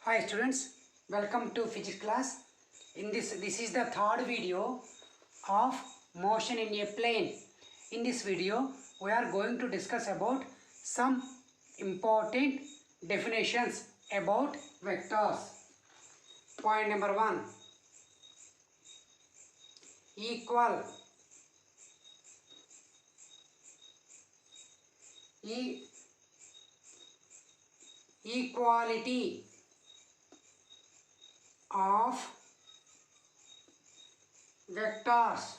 Hi students, welcome to physics class. This is the third video of motion in a plane. In this video, we are going to discuss about some important definitions about vectors. Point number 1, equal. Equality of vectors.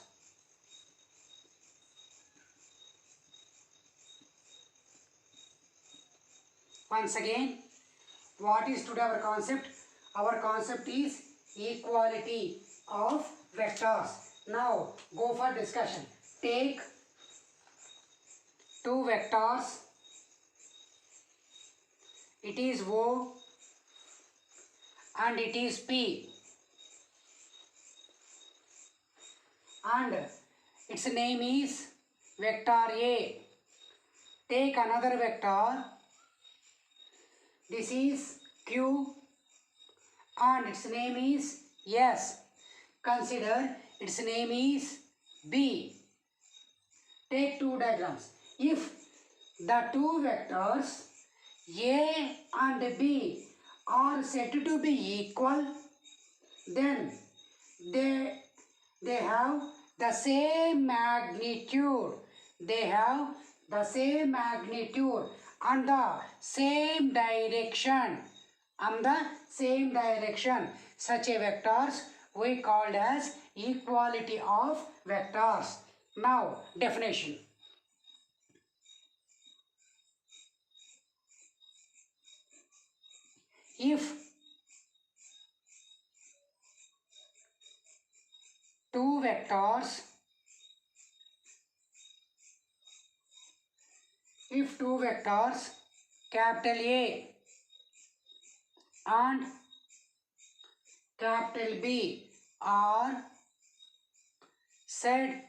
Once again, what is today our concept? Our concept is equality of vectors. Now go for discussion. Take two vectors. It is O and it is P, and its name is vector A. Take another vector. This is Q and its name is S. Consider its name is B. Take two diagrams. If the two vectors A and B are said to be equal, then they have the same magnitude. They have the same magnitude and the same direction. Such a vectors we called as equality of vectors. Now definition. If two vectors capital A and capital B are said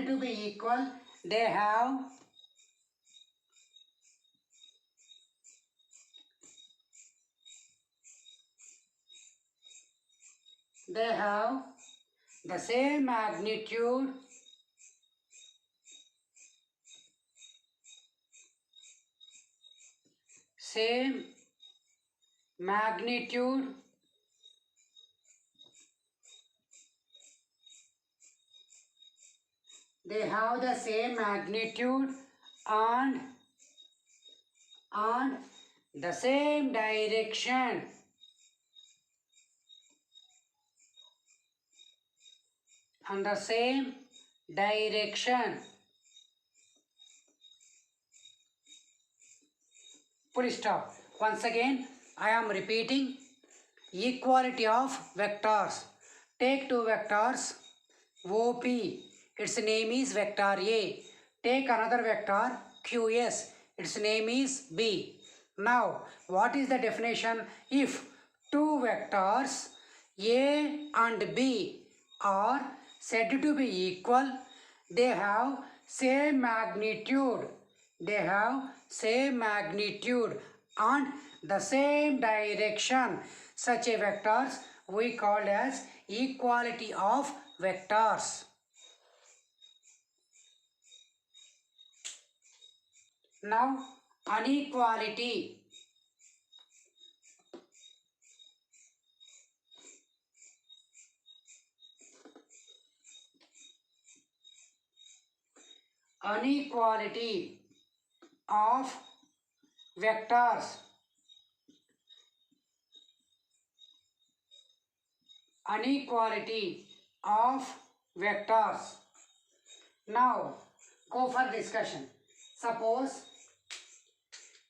to be equal. They have the same magnitude they have the same magnitude and the same direction. Full stop. Once again, I am repeating equality of vectors. Take two vectors OP. Its name is vector A. Take another vector QS. Its name is B. Now, what is the definition? If two vectors A and B are said to be equal, they have same magnitude. And the same direction. Such a vectors we called as equality of vectors. Now inequality. Inequality of vectors. Now go for discussion. Suppose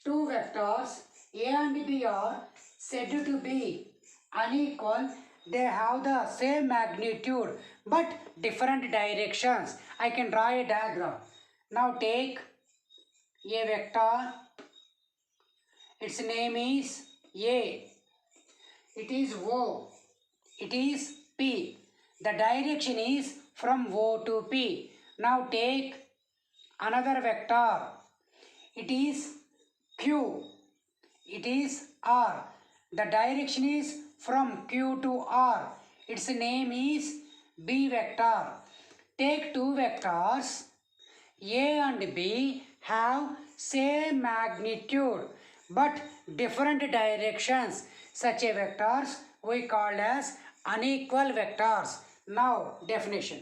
two vectors A and B are said to be unequal. They have the same magnitude but different directions. I can draw a diagram. Now take a vector. Its name is A. it is O. It is P. The direction is from O to P. Now take another vector. It is Q. It is R. The direction is from Q to R. Its name is B vector. Take two vectors. A and B have same magnitude but different directions. Such a vectors we call as unequal vectors. Now definition.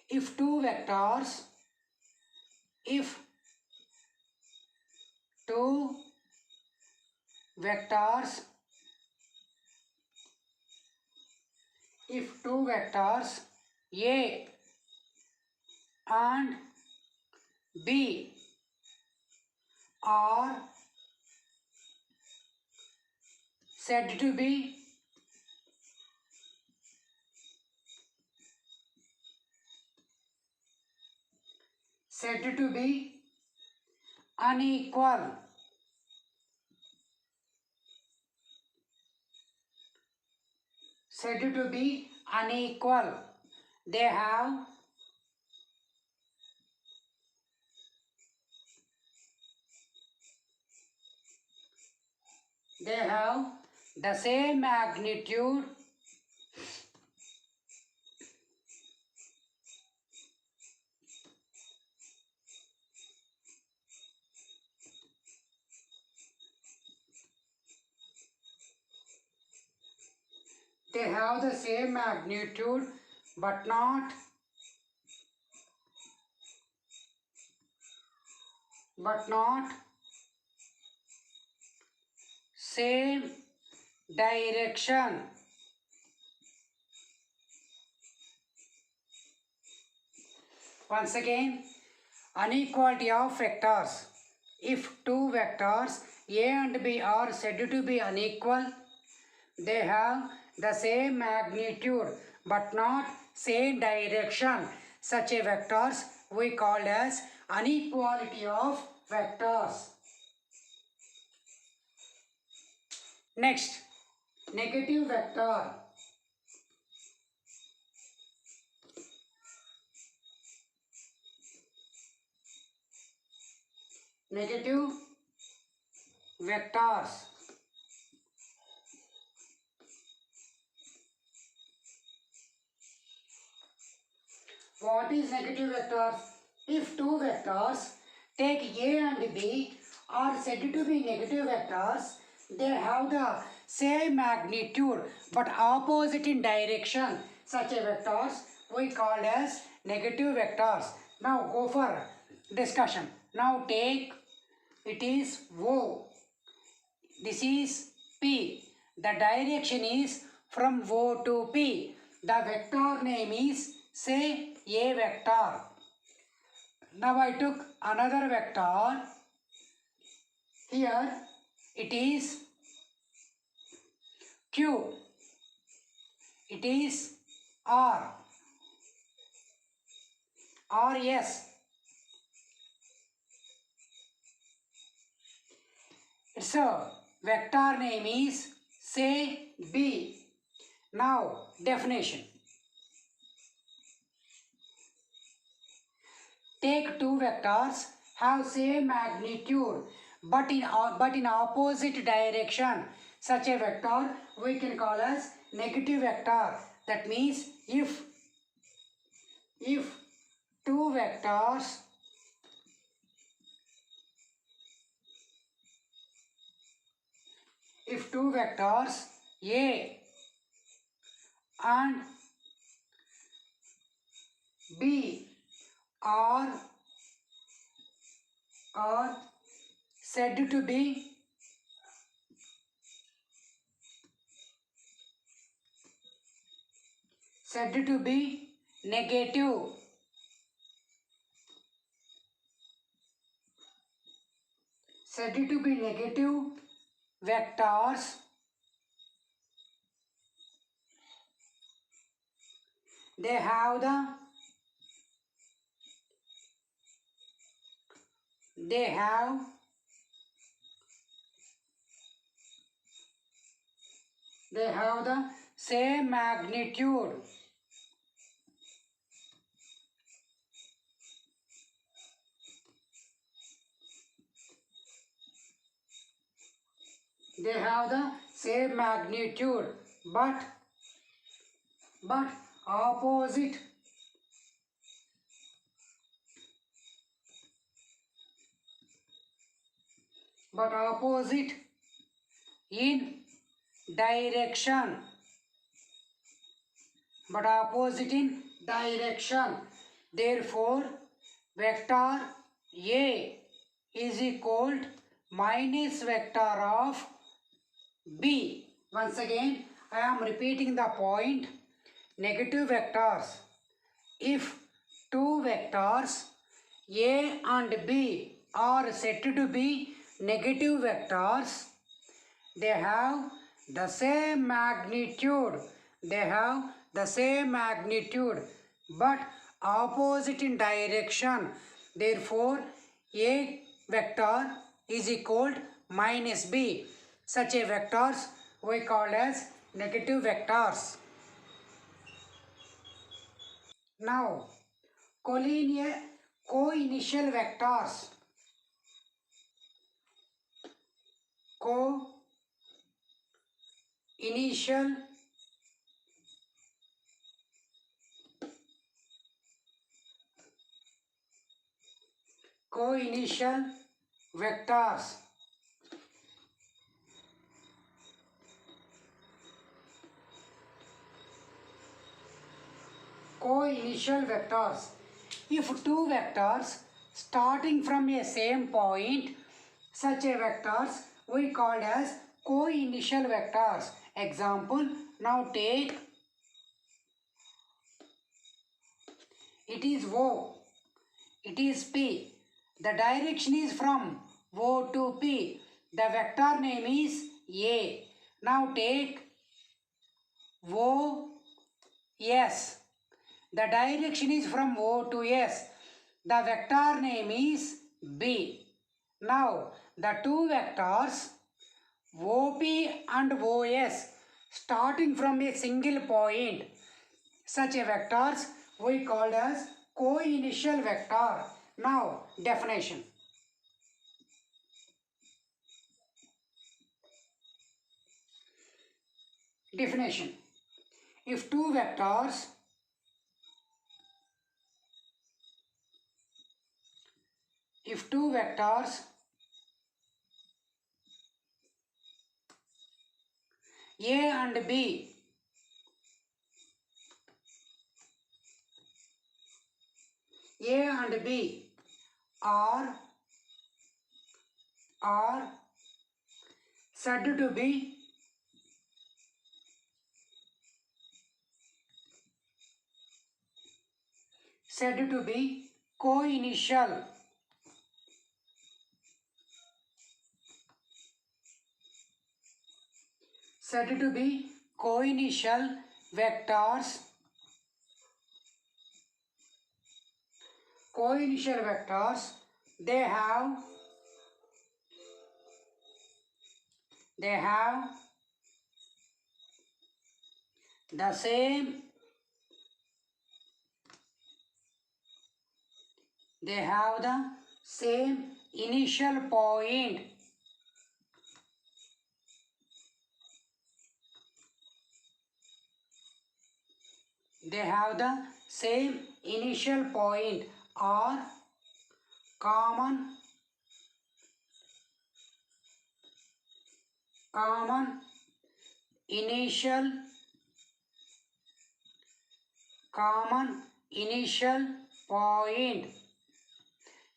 If two vectors if two vectors A and B are said to be unequal. Said to be unequal. They have the same magnitude but not same direction. Once again, inequality of vectors. If two vectors A and B are said to be unequal, they have the same magnitude but not same direction. Such a vectors we call as inequality of vectors. Next, negative vector. Negative vectors. What is negative vectors? If two vectors take A and B are said to be negative vectors, they have the same magnitude but opposite in direction. Such a vectors we call as negative vectors. Now go for discussion. Now take it is O. This is P. The direction is from O to P. The vector name is say A vector. Now I took another vector. Here it is Q. It is R. S. Its vector name is say B. Now definition. Take two vectors have same magnitude but in opposite direction. Such a vector we can call as negative vector. That means if two vectors A and B are said to be negative. Said to be negative vectors. They have They have the same magnitude. They have the same magnitude, but opposite. But opposite in direction. But opposite in direction. Therefore, vector A is equal to minus vector of B. Once again, I am repeating the point. Negative vectors. If two vectors A and B are said to be negative vectors, they have the same magnitude. They have the same magnitude, but opposite in direction. Therefore, A vector is equal to minus B. Such a vectors we call as negative vectors. Now, co-initial vectors. Co-initial vectors. Co-initial vectors. If two vectors starting from a same point, such a vectors we called as co-initial vectors. Example, now take, it is O, it is P. The direction is from O to P. The vector name is A. Now take O, S. The direction is from O to S. The vector name is B. Now, the two vectors OP and OS starting from a single point, such a vectors we called as co-initial vector. Now, definition. Definition. If two vectors A and B are said to be co-initial. Said to be co-initial vectors. Co-initial vectors, they have the same initial point. They have the same initial point or common initial point.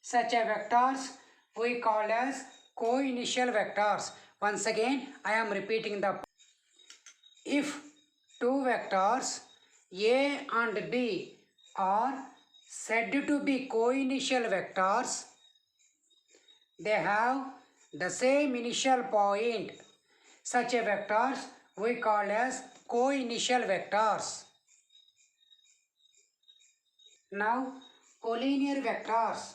Such a vectors we call as co-initial vectors. Once again, I am repeating the. If two vectors A and B are said to be co-initial vectors, they have the same initial point. Such a vectors we call as co-initial vectors. Now, collinear vectors.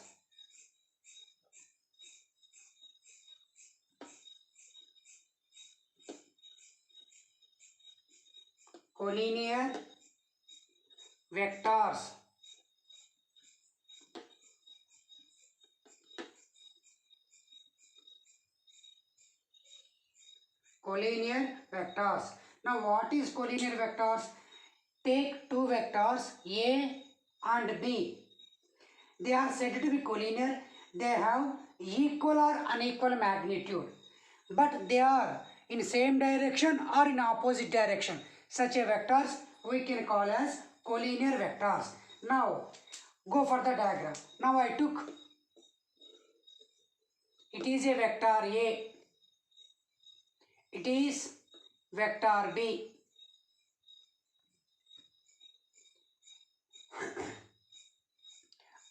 collinear vectors. Collinear vectors. Now what is collinear vectors? Take two vectors A and B. They are said to be collinear. They have equal or unequal magnitude, but they are in same direction or in opposite direction. Such a vectors we can call as collinear vectors. Now go for the diagram. Now I took, it is a vector A, it is vector B,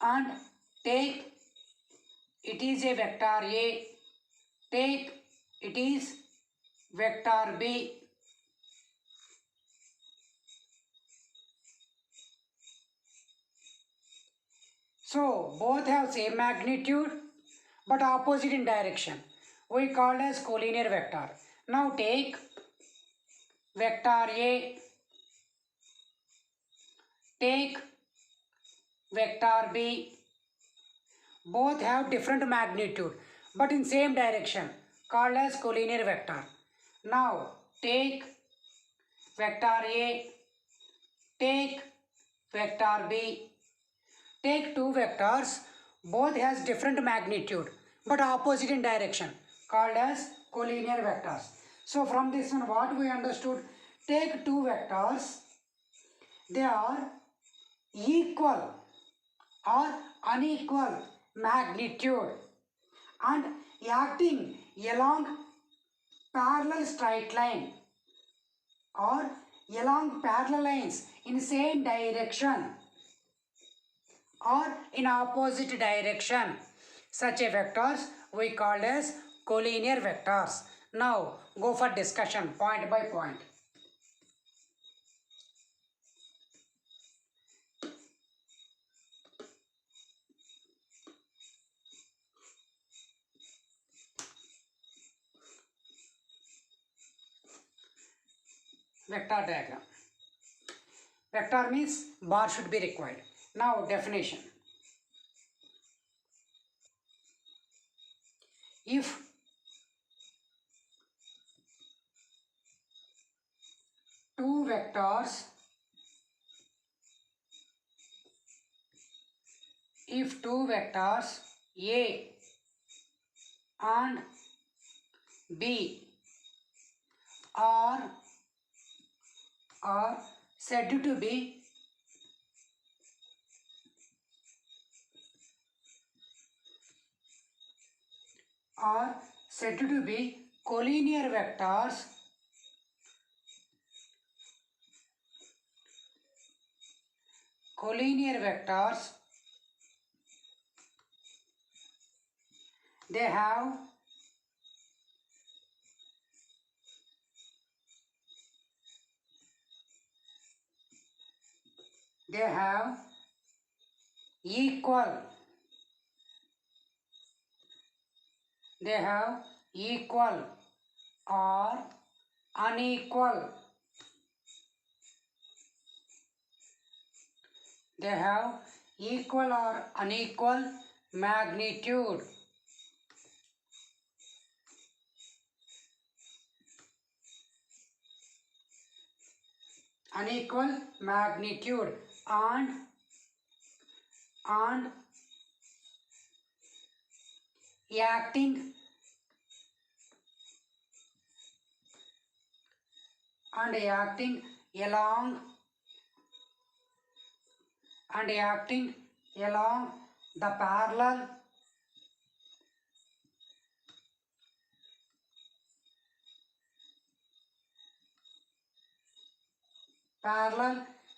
and take, it is a vector A, take, it is vector B. So both have same magnitude but opposite in direction. We call as collinear vector. Now take vector A, take vector B. Both have different magnitude but in same direction, called as collinear vector. Now take vector A, take vector B. Take two vectors, both has different magnitude but opposite in direction, called as collinear vectors. So from this one what we understood? Take two vectors, they are equal or unequal magnitude and acting along parallel straight line or along parallel lines in same direction or in opposite direction. Such a vectors we call as collinear vectors. Now go for discussion point by point. Vector diagram. Vector means bar should be required. Now definition. If two vectors, A and B are said to be collinear vectors, they have equal or unequal, magnitude. Unequal magnitude and acting along the parallel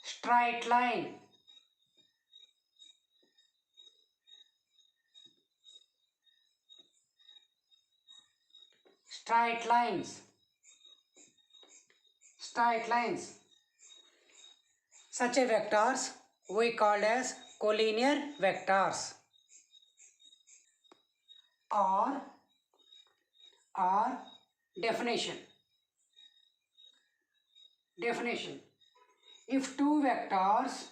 straight line. Straight lines. Such a vectors we call as collinear vectors. Or definition. if two vectors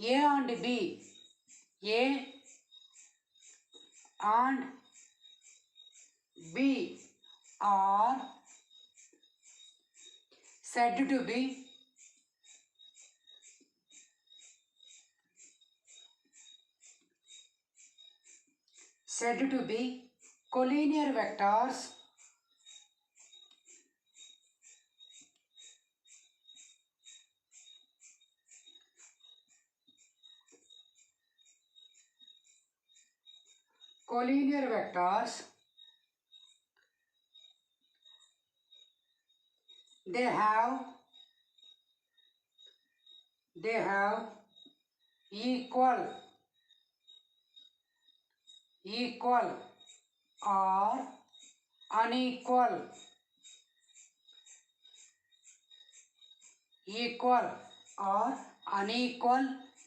A and B, A and B are said to be collinear vectors they have equal or unequal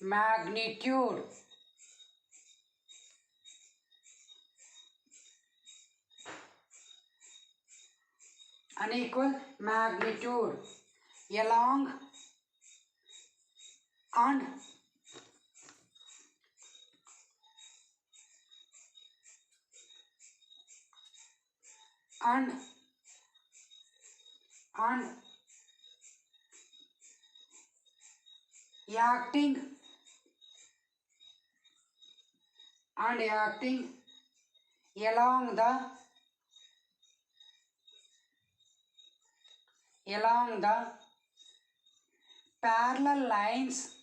magnitude. Along and acting along the parallel lines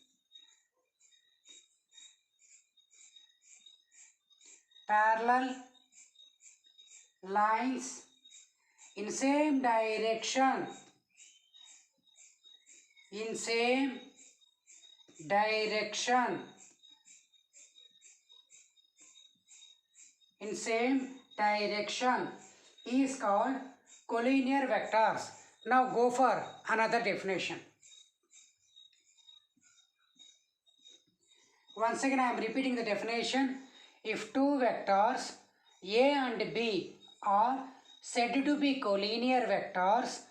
in same direction is called collinear vectors. Now go for another definition. Once again I am repeating the definition. If two vectors A and B are said to be collinear vectors,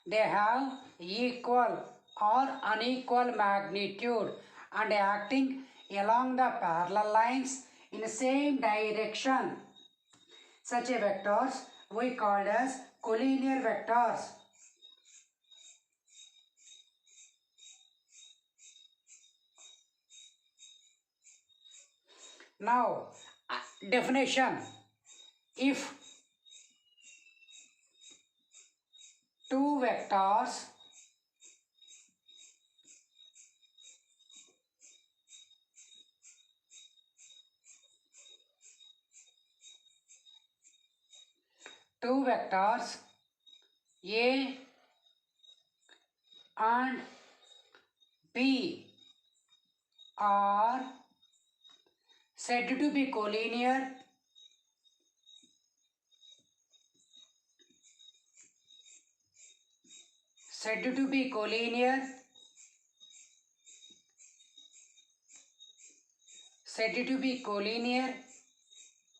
they have equal or unequal magnitude and acting along the parallel lines in the same direction. Such a vectors we called as collinear vectors. Now, definition. If two vectors A and B are said to be collinear,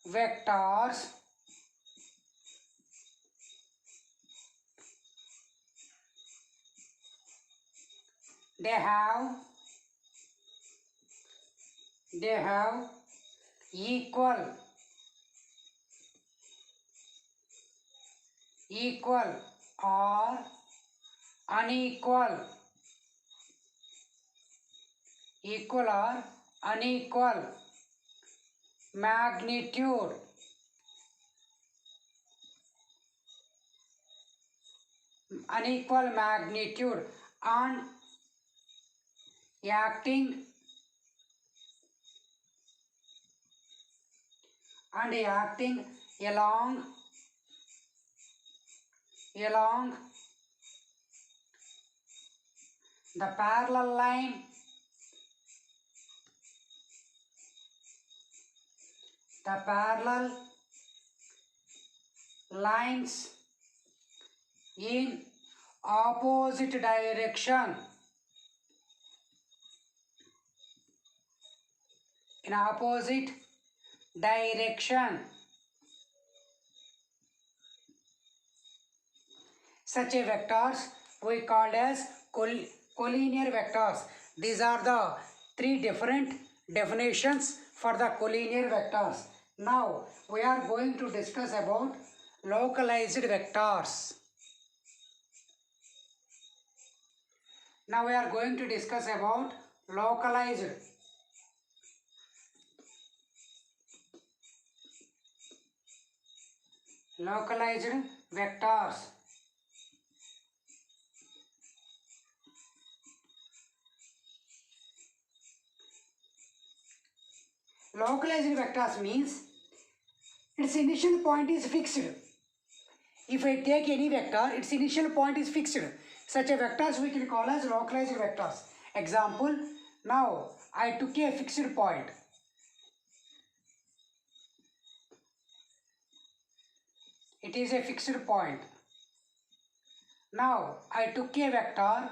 vectors they have equal or unequal magnitude and acting along the parallel lines in opposite direction. direction. Such a vectors we called as collinear vectors. These are the three different definitions for the collinear vectors. Now we are going to discuss about localized vectors. Now we are going to discuss about localized vectors. Localized vectors means its initial point is fixed. If I take any vector, its initial point is fixed. Such a vectors we can call as localized vectors. Example, now I took a fixed point. It is a fixed point. Now I took a vector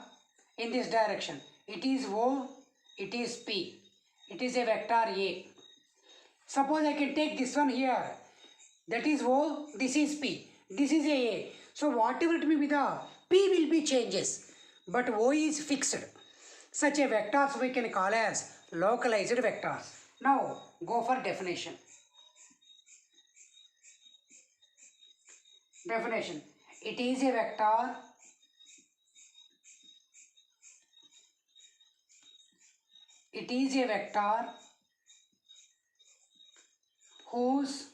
in this direction. It is O, it is P. It is a vector A. Suppose I can take this one here. That is O, this is P. This is A. So whatever it may be, the P will be changes. But O is fixed. Such a vectors we can call as localized vectors. Now go for definition. Definition. It is a vector whose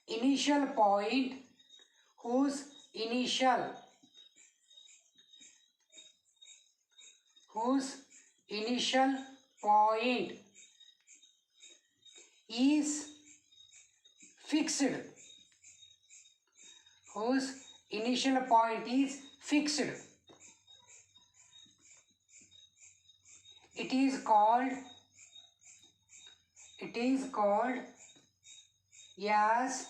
initial point is fixed. Whose initial point is fixed. It is called as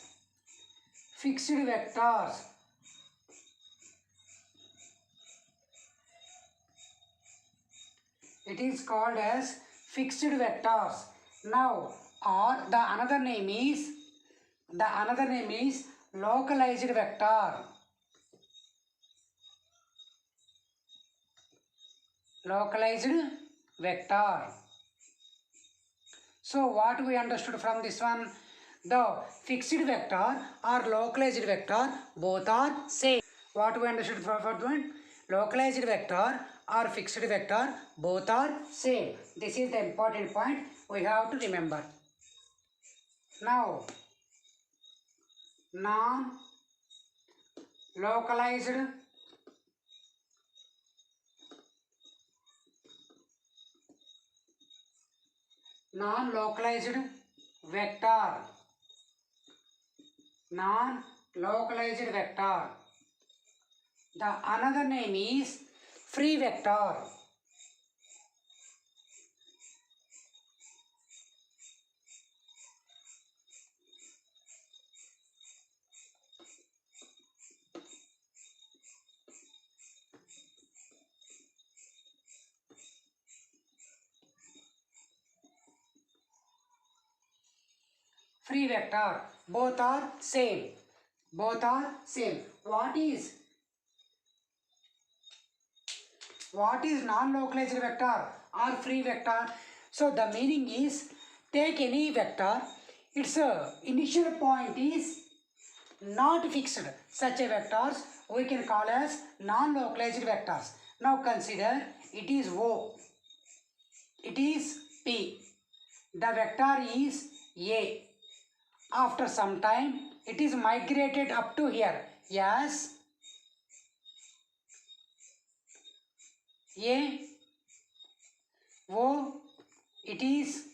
fixed vectors. It is called as fixed vectors. Now, or the another name is localized vector. Localized vector. So what we understood from this one? The fixed vector or localized vector, both are same. What we understood from that one? Localized vector or fixed vector, both are same. This is the important point we have to remember. Now, non-localized vector. Non-localized vector. The another name is free vector. Free vector. Both are same. What is non-localized vector or free vector? So the meaning is, take any vector, its initial point is not fixed. Such a vectors we can call as non-localized vectors. Now consider, it is O, it is P, the vector is A. After some time, it is migrated up to here. Yes, A, O, it is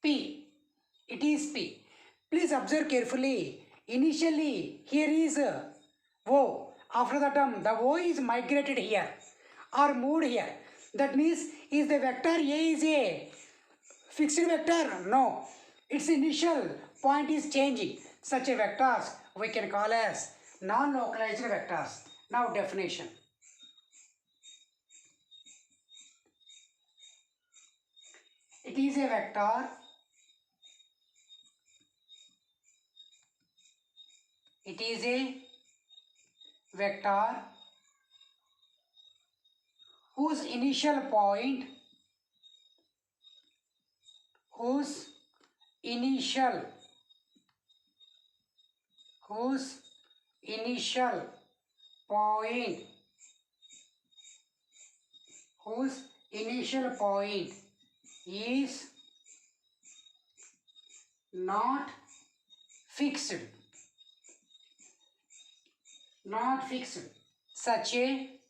P. Please observe carefully. Initially, here is O. After that, the O is migrated here or moved here. That means, is the vector A is a fixed vector? No. Its initial point is changing. Such a vectors we can call as Non-localized vectors. Now definition. It is a vector. It is a vector whose initial point whose initial point is not fixed. Such a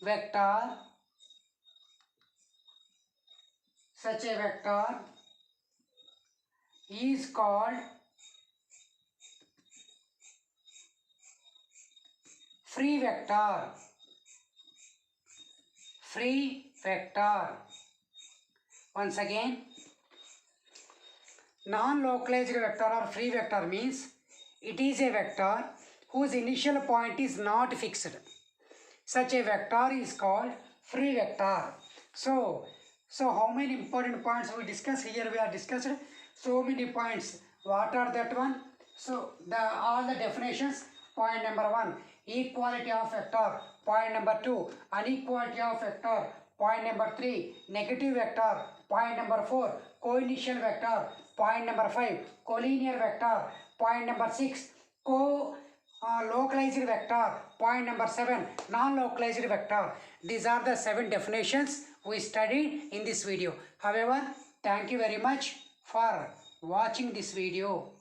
vector is called free vector. Once again, non-localized vector or free vector means it is a vector whose initial point is not fixed. Such a vector is called free vector. So how many important points we discussed here? We are discussed so many points. What are that one? So all the definitions. Point number 1, equality of vector. Point number 2, inequality of vector. Point number 3, negative vector. Point number 4, co-initial vector. Point number 5, collinear vector. Point number 6, localized vector. Point number 7, non-localized vector. These are the 7 definitions we studied in this video. However, thank you very much for watching this video.